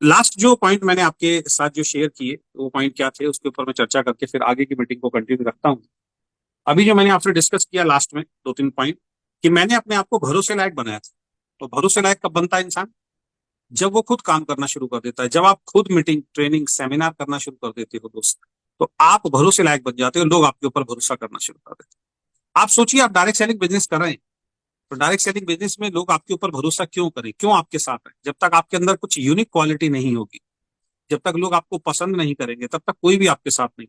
Last जो point मैंने आपके साथ जो शेयर किए वो पॉइंट क्या थे, उसके ऊपर मैं चर्चा करके फिर आगे की मीटिंग को कंटिन्यू रखता हूँ। अभी जो मैंने आपसे डिस्कस किया लास्ट में दो तीन पॉइंट, कि मैंने अपने आप को भरोसे लायक बनाया था। तो भरोसे लायक कब बनता है इंसान? जब वो खुद काम करना शुरू कर देता है। जब आप खुद मीटिंग, ट्रेनिंग, सेमिनार करना शुरू कर देते हो दोस्त, तो आप भरोसे लायक बन जाते हो, लोग आपके ऊपर भरोसा करना शुरू कर देते हैं। आप सोचिए, आप डायरेक्ट सेलिंग बिजनेस कर रहे हैं, तो डायरेक्ट सेलिंग बिजनेस में लोग आपके ऊपर भरोसा क्यों करें, क्यों आपके साथ है? जब तक आपके अंदर कुछ यूनिक क्वालिटी नहीं होगी, जब तक लोग आपको पसंद नहीं करेंगे, तब तक कोई भी आपके साथ नहीं।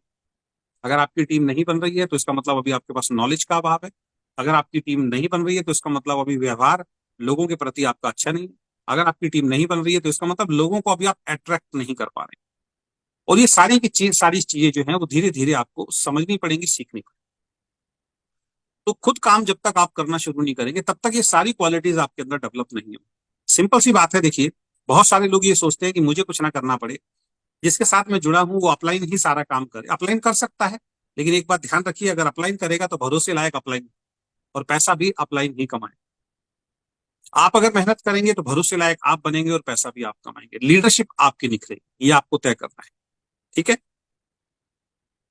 अगर आपकी टीम नहीं बन रही है तो इसका मतलब अभी आपके पास नॉलेज का अभाव है। अगर आपकी टीम नहीं बन रही है तो इसका मतलब अभी व्यवहार लोगों के प्रति आपका अच्छा नहीं है। अगर आपकी टीम नहीं बन रही है तो इसका मतलब लोगों को अभी आप अट्रैक्ट नहीं कर पा रहे। और ये सारी चीजें जो हैं वो धीरे धीरे आपको समझनी पड़ेंगी, सीखनी पड़ेगी। तो खुद काम जब तक आप करना शुरू नहीं करेंगे तब तक ये सारी क्वालिटीज आपके अंदर डेवलप नहीं हो। सिंपल सी बात है, देखिए, बहुत सारे लोग ये सोचते हैं कि मुझे कुछ ना करना पड़े, जिसके साथ मैं जुड़ा हूं वो अपलाइन ही सारा काम करे। अपलाइन कर सकता है, लेकिन एक बात ध्यान रखिए, अगर अपलाइन करेगा तो भरोसे लायक अपलाइन, और पैसा भी अपलाइन ही कमाए। आप अगर मेहनत करेंगे तो भरोसे लायक आप बनेंगे और पैसा भी आप कमाएंगे, लीडरशिप आपकी निखरेगी, ये आपको तय करना है। ठीक है।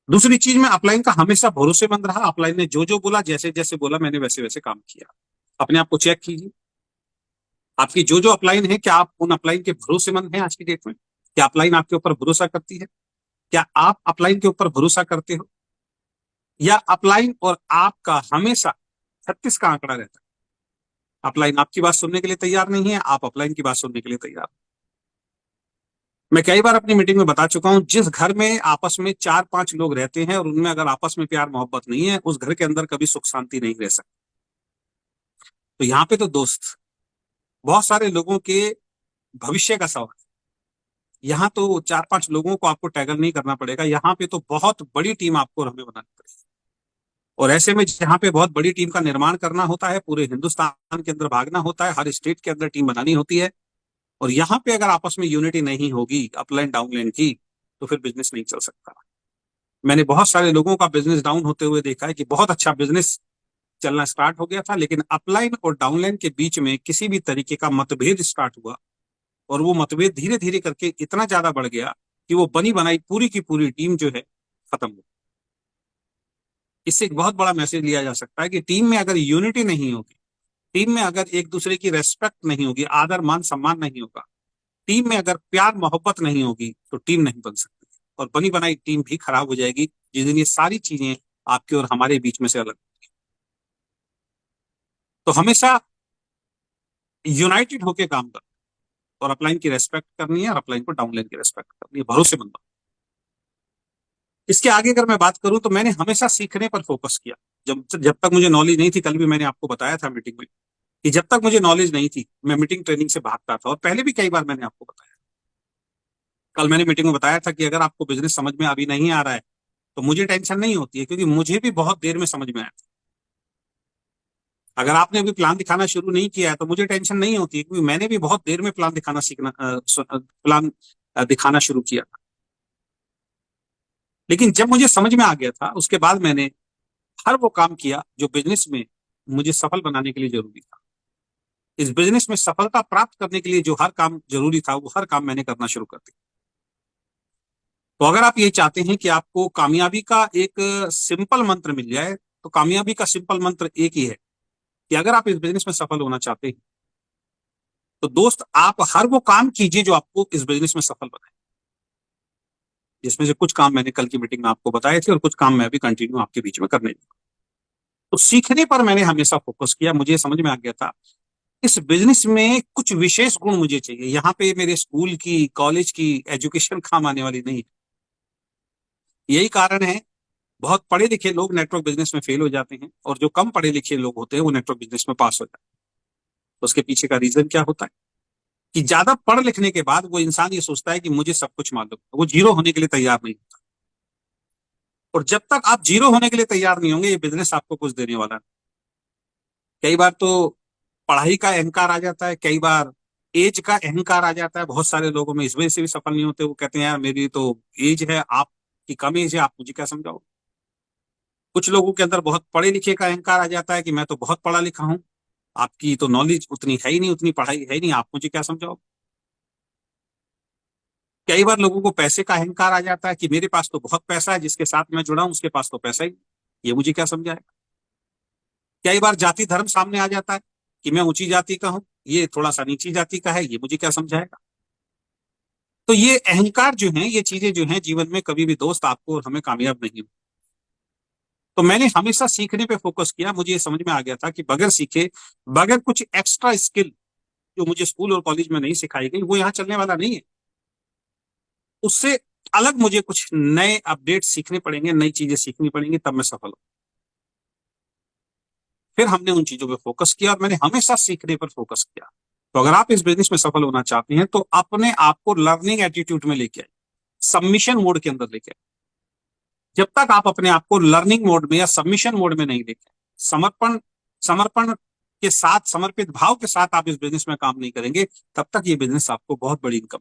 दूसरी चीज में अपलाइन का हमेशा भरोसेमंद रहा। अपलाइन ने जो जो बोला, जैसे जैसे बोला, मैंने वैसे वैसे काम किया। अपने आप को चेक कीजिए, आपकी जो जो अपलाइन है, क्या आप उन अपलाइन के भरोसेमंद हैं आज की डेट में? क्या अपलाइन आपके ऊपर भरोसा करती है? क्या आप अपलाइन के ऊपर भरोसा करते हो? या अपलाइन और आपका हमेशा 36 का आंकड़ा रहता है? अपलाइन आपकी बात सुनने के लिए तैयार नहीं है, आप अपलाइन की बात सुनने के लिए तैयार। मैं कई बार अपनी मीटिंग में बता चुका हूं, जिस घर में आपस में 4-5 लोग रहते हैं और उनमें अगर आपस में प्यार मोहब्बत नहीं है, उस घर के अंदर कभी सुख शांति नहीं रह सकती। तो यहाँ पे तो दोस्त, बहुत सारे लोगों के भविष्य का सवाल। यहाँ तो 4-5 लोगों को आपको टैगल नहीं करना पड़ेगा, यहाँ पे तो बहुत बड़ी टीम आपको और हमें बनानी पड़ेगी। और ऐसे में जहाँ पे बहुत बड़ी टीम का निर्माण करना होता है, पूरे हिंदुस्तान के अंदर भागना होता है, हर स्टेट के अंदर टीम बनानी होती है, और यहाँ पे अगर आपस में यूनिटी नहीं होगी अपलाइन डाउनलाइन की, तो फिर बिजनेस नहीं चल सकता। मैंने बहुत सारे लोगों का बिजनेस डाउन होते हुए देखा है कि बहुत अच्छा बिजनेस चलना स्टार्ट हो गया था, लेकिन अपलाइन और डाउनलाइन के बीच में किसी भी तरीके का मतभेद स्टार्ट हुआ, और वो मतभेद धीरे धीरे करके इतना ज्यादा बढ़ गया कि वो बनी बनाई पूरी की पूरी टीम जो है खत्म हो। इससे एक बहुत बड़ा मैसेज लिया जा सकता है कि टीम में अगर यूनिटी नहीं होगी, टीम में अगर एक दूसरे की रेस्पेक्ट नहीं होगी, आदर मान सम्मान नहीं होगा, टीम में अगर प्यार मोहब्बत नहीं होगी, तो टीम नहीं बन सकती, और बनी बनाई टीम भी खराब हो जाएगी जिस दिन ये सारी चीजें आपके और हमारे बीच में से अलग। तो हमेशा यूनाइटेड होकर काम करना, और अपलाइन की रेस्पेक्ट करनी है, और अपलाइन को डाउनलाइन की रेस्पेक्ट करनी है, भरोसेमंद। इसके आगे अगर मैं बात करूं तो मैंने हमेशा सीखने पर फोकस किया। जब जब तक मुझे नॉलेज नहीं थी, कल भी मैंने आपको बताया था मीटिंग में, कि जब तक मुझे नॉलेज नहीं थी मैं मीटिंग ट्रेनिंग से भागता था, और पहले भी कई बार मैंने आपको बताया। कल मैंने मीटिंग में बताया था कि अगर आपको बिजनेस समझ में अभी नहीं आ रहा है तो मुझे टेंशन नहीं होती है, क्योंकि मुझे भी बहुत देर में समझ में आया था। अगर आपने अभी प्लान दिखाना शुरू नहीं किया है तो मुझे टेंशन नहीं होती है, क्योंकि मैंने भी बहुत देर में प्लान दिखाना सीखना प्लान दिखाना शुरू किया था। लेकिन जब मुझे समझ में आ गया था, उसके बाद मैंने हर वो काम किया जो बिजनेस में मुझे सफल बनाने के लिए जरूरी था। इस बिजनेस में सफलता प्राप्त करने के लिए जो हर काम जरूरी था, वो हर काम मैंने करना शुरू कर दिया। तो अगर आप ये चाहते हैं कि आपको कामयाबी का एक सिंपल मंत्र मिल जाए, तो कामयाबी का सिंपल मंत्र एक ही है, कि अगर आप इस बिजनेस में सफल होना चाहते हैं, तो दोस्त आप हर वो काम कीजिए जो आपको इस बिजनेस में सफल बनाए। जिसमें से कुछ काम मैंने कल की मीटिंग में आपको बताए थे, और कुछ काम मैं अभी कंटिन्यू आपके बीच में करने लगा। तो सीखने पर मैंने हमेशा फोकस किया। मुझे समझ में आ गया था इस बिजनेस में कुछ विशेष गुण मुझे चाहिए, यहाँ पे मेरे स्कूल की, कॉलेज की एजुकेशन काम आने वाली नहीं। यही कारण है, बहुत पढ़े लिखे लोग नेटवर्क बिजनेस में फेल हो जाते हैं, और जो कम पढ़े लिखे लोग होते हैं वो नेटवर्क बिजनेस में पास हो जाते हैं। तो उसके पीछे का रीजन क्या होता है, कि ज्यादा पढ़ लिखने के बाद वो इंसान ये सोचता है कि मुझे सब कुछ मालूम है, वो जीरो होने के लिए तैयार नहीं होता। और जब तक आप जीरो होने के लिए तैयार नहीं होंगे, ये बिजनेस आपको कुछ देने वाला नहीं। कई बार तो पढ़ाई का अहंकार आ जाता है, कई बार एज का अहंकार आ जाता है बहुत सारे लोगों में, इस वजह से भी सफल नहीं होते। वो कहते हैं यार मेरी तो एज है, आपकी कम एज है, आप मुझे क्या समझाओ। कुछ लोगों के अंदर बहुत पढ़े लिखे का अहंकार आ जाता है कि मैं तो बहुत पढ़ा लिखा हूं, आपकी तो नॉलेज उतनी है ही नहीं, उतनी पढ़ाई है ही नहीं, आप मुझे क्या समझाओ। कई बार लोगों को पैसे का अहंकार आ जाता है कि मेरे पास तो बहुत पैसा है, जिसके साथ मैं जुड़ा हूं उसके पास तो पैसा ही नहीं। ये मुझे क्या समझाएगा। कई बार जाति धर्म सामने आ जाता है कि मैं ऊंची जाति का हूं, ये थोड़ा सा नीची जाति का है, ये मुझे क्या समझाएगा। तो ये अहंकार जो है, ये चीजें जो है जीवन में कभी भी दोस्त आपको और हमें कामयाब नहीं। तो मैंने हमेशा सीखने पे फोकस किया। मुझे ये समझ में आ गया था कि बगैर सीखे, बगैर कुछ एक्स्ट्रा स्किल जो मुझे स्कूल और कॉलेज में नहीं सिखाई गई, वो यहाँ चलने वाला नहीं है। उससे अलग मुझे कुछ नए अपडेट सीखने पड़ेंगे, नई चीजें सीखनी पड़ेंगी, तब मैं सफल हूं। फिर हमने उन चीजों पे फोकस किया और मैंने हमेशा सीखने पर फोकस किया। तो अगर आप इस बिजनेस में सफल होना चाहते हैं तो अपने आप को लर्निंग एटीट्यूड में लेके आए, सबमिशन मोड के अंदर लेके आए। जब तक आप अपने आप को लर्निंग मोड में या सबमिशन मोड में नहीं लेके, समर्पण समर्पण के साथ, समर्पित भाव के साथ आप इस बिजनेस में काम नहीं करेंगे, तब तक ये बिजनेस आपको बहुत बड़ी इनकम